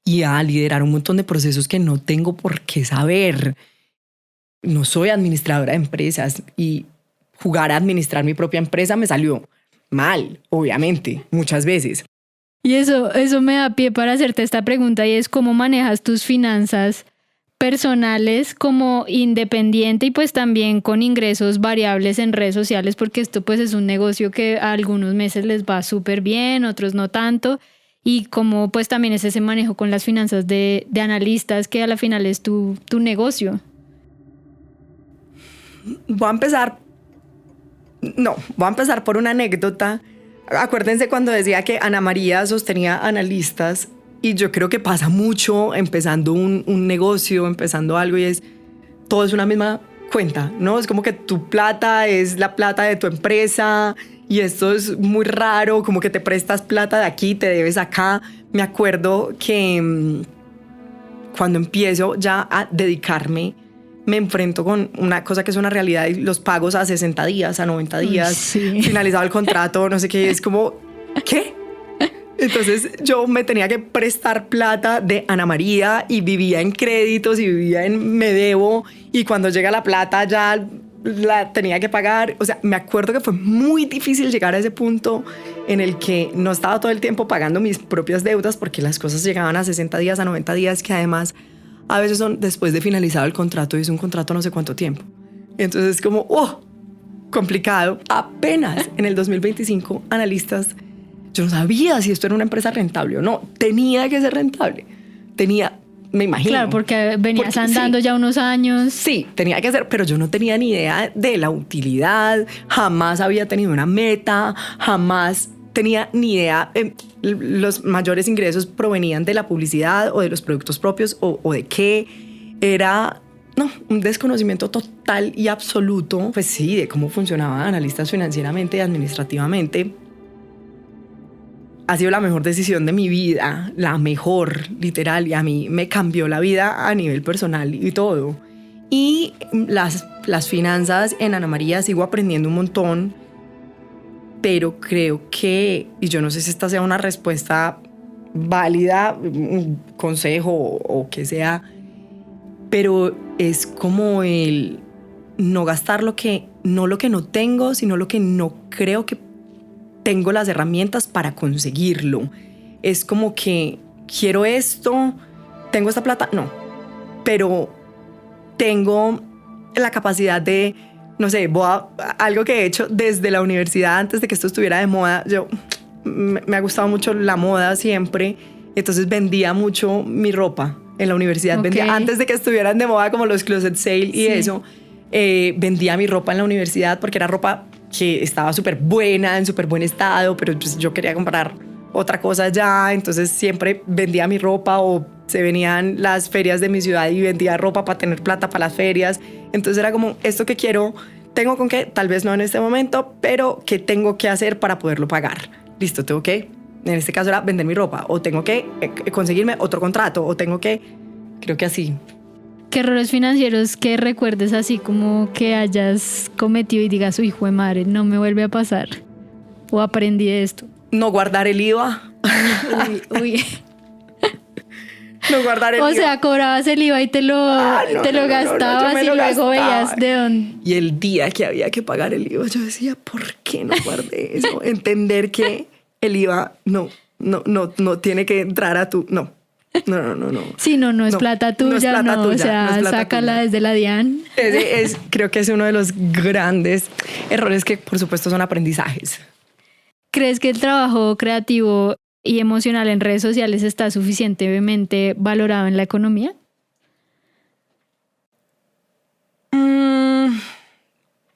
y a liderar un montón de procesos que no tengo por qué saber. No soy administradora de empresas y jugar a administrar mi propia empresa me salió mal, obviamente, muchas veces. Y eso me da pie para hacerte esta pregunta y es ¿cómo manejas tus finanzas personales como independiente y pues también con ingresos variables en redes sociales? Porque esto pues es un negocio que a algunos meses les va súper bien, otros no tanto. Y como pues también es ese manejo con las finanzas de analistas que a la final es tu negocio. Voy a empezar por una anécdota. Acuérdense cuando decía que Ana María sostenía analistas y yo creo que pasa mucho empezando un negocio, empezando algo y todo es una misma cuenta, ¿no? Es como que tu plata es la plata de tu empresa y esto es muy raro, como que te prestas plata de aquí, te debes acá. Me acuerdo que cuando empiezo ya a dedicarme me enfrento con una cosa que es una realidad y los pagos a 60 días, a 90 días, sí. Finalizado el contrato, no sé qué, es como, ¿qué? Entonces yo me tenía que prestar plata de Ana María y vivía en créditos y vivía en me debo y cuando llega la plata ya la tenía que pagar. O sea, me acuerdo que fue muy difícil llegar a ese punto en el que no estaba todo el tiempo pagando mis propias deudas porque las cosas llegaban a 60 días, a 90 días, que además a veces son después de finalizado el contrato y es un contrato no sé cuánto tiempo. Entonces es como, complicado. Apenas en el 2025, analistas, yo no sabía si esto era una empresa rentable o no. Tenía que ser rentable. Me imagino. Claro, porque venías andando ya unos años. Sí, tenía que ser, pero yo no tenía ni idea de la utilidad. Jamás había tenido una meta, jamás tenía ni idea. Los mayores ingresos provenían de la publicidad o de los productos propios o de qué. Era un desconocimiento total y absoluto, pues sí, de cómo funcionaban analistas financieramente y administrativamente. Ha sido la mejor decisión de mi vida, la mejor, literal, y a mí me cambió la vida a nivel personal y todo. Y las finanzas en Ana María sigo aprendiendo un montón, pero creo que, y yo no sé si esta sea una respuesta válida, un consejo o que sea, pero es como el no gastar lo que no tengo, sino lo que no creo que tengo las herramientas para conseguirlo. Es como que quiero esto, tengo esta plata, no, pero tengo la capacidad de, no sé, algo que he hecho desde la universidad antes de que esto estuviera de moda. Yo me ha gustado mucho la moda siempre, entonces vendía mucho mi ropa en la universidad. Okay. Vendía antes de que estuvieran de moda como los closet sale y eso. Vendía mi ropa en la universidad porque era ropa que estaba súper buena, en súper buen estado, pero pues yo quería comprar otra cosa ya, entonces siempre vendía mi ropa, o se venían las ferias de mi ciudad y vendía ropa para tener plata para las ferias. Entonces era como, esto que quiero, tengo con qué, tal vez no en este momento, pero ¿qué tengo que hacer para poderlo pagar? Listo, tengo que, en este caso era vender mi ropa, o tengo que conseguirme otro contrato, o tengo que, creo que así. ¿Qué errores financieros que recuerdes así como que hayas cometido y digas, uy, hijo de madre, no me vuelve a pasar? ¿O aprendí de esto? No guardar el IVA. Uy. No guardar el IVA. O sea, cobrabas el IVA y te lo gastabas y luego veías de dónde. Y el día que había que pagar el IVA, yo decía, ¿por qué no guardé eso? Entender que el IVA no tiene que entrar a tu... No. Sí, no es plata tuya, no es plata tuya, o sea, sácala tuya. Desde la DIAN. Creo que es uno de los grandes errores que, por supuesto, son aprendizajes. ¿Crees que el trabajo creativo y emocional en redes sociales está suficientemente valorado en la economía?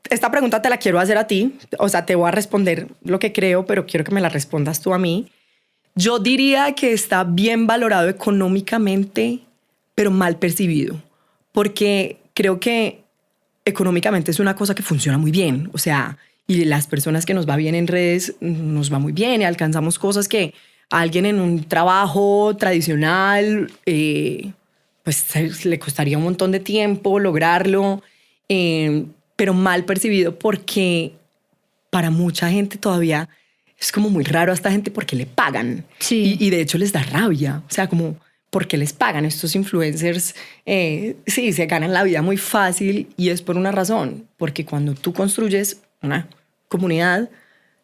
Esta pregunta te la quiero hacer a ti. O sea, te voy a responder lo que creo, pero quiero que me la respondas tú a mí. Yo diría que está bien valorado económicamente, pero mal percibido, porque creo que económicamente es una cosa que funciona muy bien. O sea, y las personas que nos va bien en redes, nos va muy bien y alcanzamos cosas que a alguien en un trabajo tradicional pues le costaría un montón de tiempo lograrlo, pero mal percibido porque para mucha gente todavía es como muy raro a esta gente porque le pagan. Sí. Y de hecho les da rabia. O sea, como, ¿por qué les pagan? Estos influencers sí, se ganan la vida muy fácil, y es por una razón. Porque cuando tú construyes una comunidad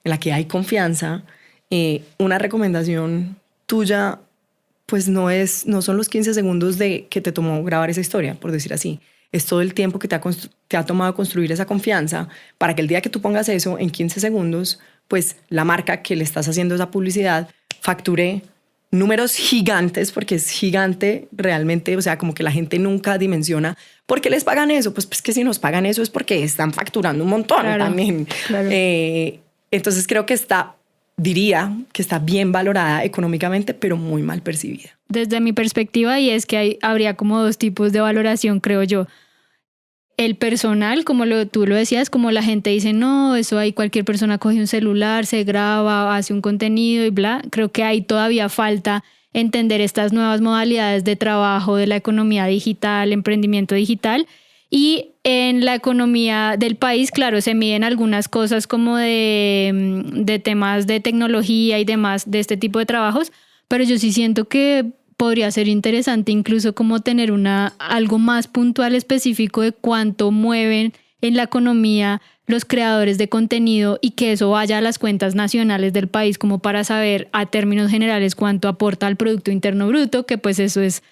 en la que hay confianza, una recomendación tuya pues no son los 15 segundos de que te tomó grabar esa historia, por decir así. Es todo el tiempo que te ha tomado construir esa confianza para que el día que tú pongas eso en 15 segundos, pues la marca que le estás haciendo esa publicidad facture números gigantes, porque es gigante realmente. O sea, como que la gente nunca dimensiona ¿por qué les pagan eso? Pues que si nos pagan eso es porque están facturando un montón. Claro, también. Claro. Entonces creo que diría que está bien valorada económicamente, pero muy mal percibida. Desde mi perspectiva, y es que habría como dos tipos de valoración, creo yo. El personal, como tú lo decías, como la gente dice, no, eso ahí cualquier persona coge un celular, se graba, hace un contenido y bla. Creo que ahí todavía falta entender estas nuevas modalidades de trabajo de la economía digital, emprendimiento digital. Y en la economía del país, claro, se miden algunas cosas como de temas de tecnología y demás de este tipo de trabajos, pero yo sí siento que podría ser interesante incluso como tener algo más puntual específico de cuánto mueven en la economía los creadores de contenido, y que eso vaya a las cuentas nacionales del país como para saber a términos generales cuánto aporta al Producto Interno Bruto, que pues eso es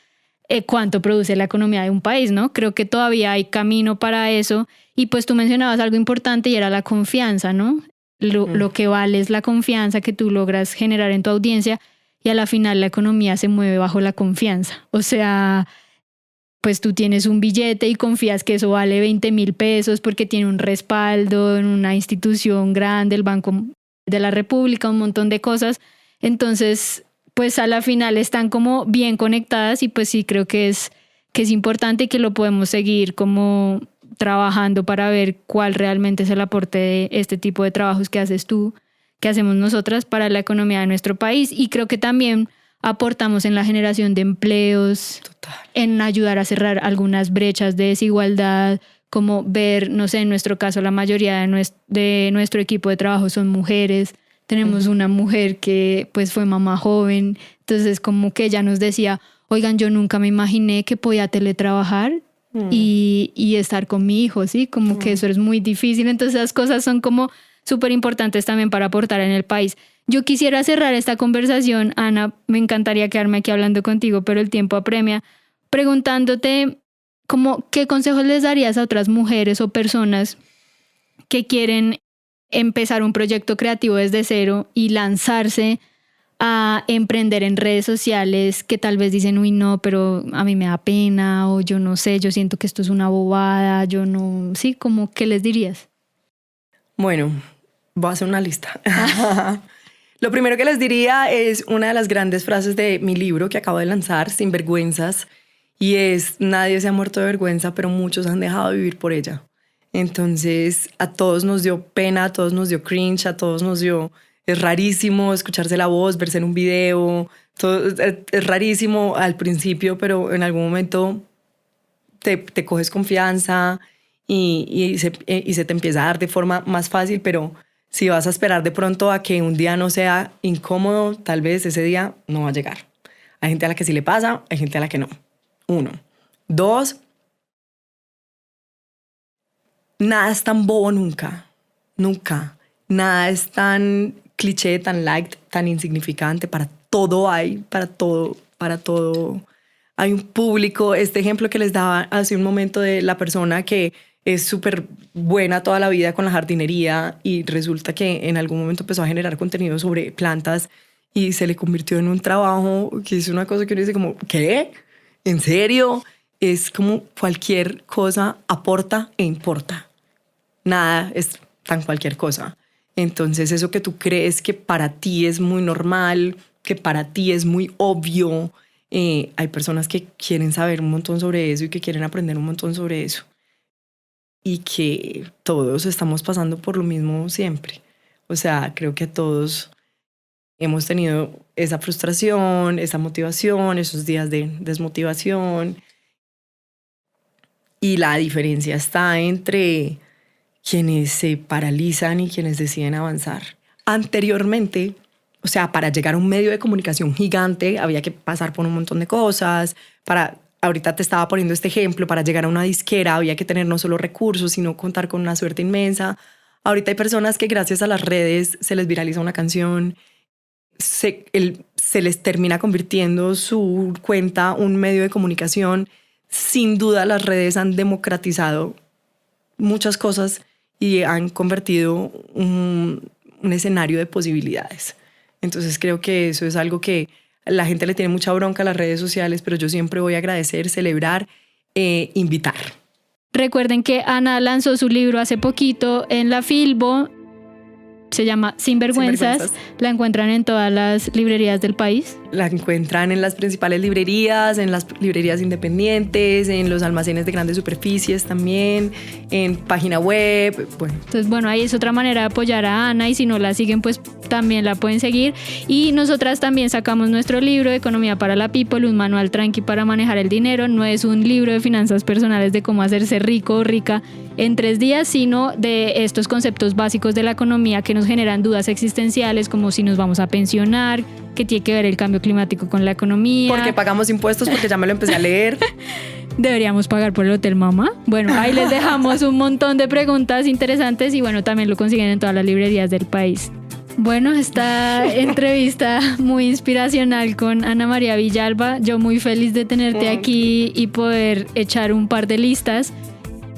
cuánto produce la economía de un país, ¿no? Creo que todavía hay camino para eso. Y pues tú mencionabas algo importante y era la confianza, ¿no? Lo que vale es la confianza que tú logras generar en tu audiencia, y a la final la economía se mueve bajo la confianza. O sea, pues tú tienes un billete y confías que eso vale 20,000 pesos porque tiene un respaldo en una institución grande, el banco de la República, un montón de cosas. Entonces, pues a la final están como bien conectadas y pues sí creo que es importante y que lo podemos seguir como trabajando para ver cuál realmente es el aporte de este tipo de trabajos que haces tú, que hacemos nosotras para la economía de nuestro país. Y creo que también aportamos en la generación de empleos, Total. en ayudar a cerrar algunas brechas de desigualdad, como ver, no sé, en nuestro caso la mayoría de nuestro equipo de trabajo son mujeres. Tenemos una mujer que pues fue mamá joven, entonces como que ella nos decía, oigan, yo nunca me imaginé que podía teletrabajar y estar con mi hijo, ¿sí? Como que eso es muy difícil. Entonces esas cosas son como súper importantes también para aportar en el país. Yo quisiera cerrar esta conversación, Ana, me encantaría quedarme aquí hablando contigo, pero el tiempo apremia, preguntándote como qué consejos les darías a otras mujeres o personas que quieren empezar un proyecto creativo desde cero y lanzarse a emprender en redes sociales, que tal vez dicen, uy, no, pero a mí me da pena, o yo no sé, yo siento que esto es una bobada, yo no, sí, como, ¿qué les dirías? Bueno, voy a hacer una lista. Lo primero que les diría es una de las grandes frases de mi libro que acabo de lanzar, Sinvergüenzas, y es, nadie se ha muerto de vergüenza, pero muchos han dejado de vivir por ella. Entonces, a todos nos dio pena, a todos nos dio cringe, a todos nos dio... Es rarísimo escucharse la voz, verse en un video, todo, es rarísimo al principio, pero en algún momento te coges confianza y se te empieza a dar de forma más fácil, pero si vas a esperar de pronto a que un día no sea incómodo, tal vez ese día no va a llegar. Hay gente a la que sí le pasa, hay gente a la que no. 1. 2, nada es tan bobo nunca. Nada es tan cliché, tan light, tan insignificante. Para todo hay, para todo hay un público. Este ejemplo que les daba hace un momento de la persona que es súper buena toda la vida con la jardinería y resulta que en algún momento empezó a generar contenido sobre plantas y se le convirtió en un trabajo que es una cosa que uno dice como, ¿qué? ¿En serio? Es como cualquier cosa aporta e importa. Nada es tan cualquier cosa. Entonces eso que tú crees que para ti es muy normal, que para ti es muy obvio, hay personas que quieren saber un montón sobre eso y que quieren aprender un montón sobre eso. Y que todos estamos pasando por lo mismo siempre. O sea, creo que todos hemos tenido esa frustración, esa motivación, esos días de desmotivación. Y la diferencia está entre quienes se paralizan y quienes deciden avanzar. Anteriormente, o sea, para llegar a un medio de comunicación gigante había que pasar por un montón de cosas. Ahorita te estaba poniendo este ejemplo, para llegar a una disquera había que tener no solo recursos, sino contar con una suerte inmensa. Ahorita hay personas que gracias a las redes se les viraliza una canción, se les termina convirtiendo su cuenta un medio de comunicación. Sin duda las redes han democratizado muchas cosas y han convertido un escenario de posibilidades. Entonces creo que eso es algo que la gente le tiene mucha bronca a las redes sociales, pero yo siempre voy a agradecer, celebrar, invitar. Recuerden que Ana lanzó su libro hace poquito en la Filbo, se llama Sinvergüenzas. La encuentran en todas las librerías del país. La encuentran en las principales librerías, en las librerías independientes, en los almacenes de grandes superficies también, en página web. Bueno. Entonces, bueno, ahí es otra manera de apoyar a Ana y si no la siguen, pues también la pueden seguir. Y nosotras también sacamos nuestro libro Economía para la People, un manual tranqui para manejar el dinero. No es un libro de finanzas personales de cómo hacerse rico o rica en 3 días, sino de estos conceptos básicos de la economía que nos generan dudas existenciales, como si nos vamos a pensionar, qué tiene que ver el cambio climático con la economía. Porque pagamos impuestos, porque ya me lo empecé a leer. ¿Deberíamos pagar por el hotel mamá? Bueno, ahí les dejamos un montón de preguntas interesantes y bueno, también lo consiguen en todas las librerías del país. Bueno, esta entrevista muy inspiracional con Ana María Villalba. Yo muy feliz de tenerte aquí y poder echar un par de listas.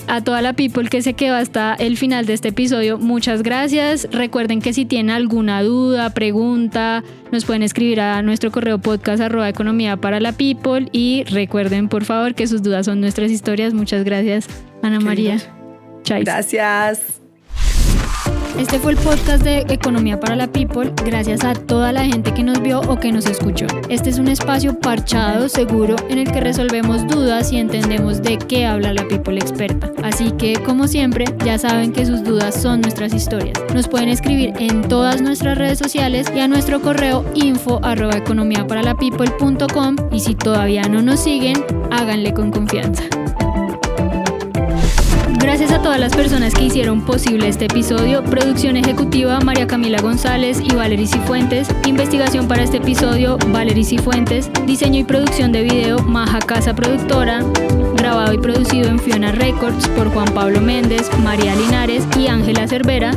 A toda la people que se quedó hasta el final de este episodio, muchas gracias. Recuerden que si tienen alguna duda, pregunta, nos pueden escribir a nuestro correo podcast@economiaparalapeople y recuerden por favor que sus dudas son nuestras historias. Muchas gracias, Ana María. Chais. Gracias. Este fue el podcast de Economía para la People, gracias a toda la gente que nos vio o que nos escuchó. Este es un espacio parchado, seguro, en el que resolvemos dudas y entendemos de qué habla la People experta. Así que, como siempre, ya saben que sus dudas son nuestras historias. Nos pueden escribir en todas nuestras redes sociales y a nuestro correo info@economiaparalapeople.com, y si todavía no nos siguen, háganle con confianza. Gracias a todas las personas que hicieron posible este episodio. Producción ejecutiva María Camila González y Valery Cifuentes. Investigación para este episodio Valery Cifuentes. Diseño y producción de video Maja Casa Productora. Grabado y producido en Fiona Records por Juan Pablo Méndez, María Linares y Ángela Cervera.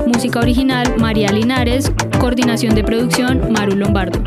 Música original María Linares. Coordinación de producción Maru Lombardo.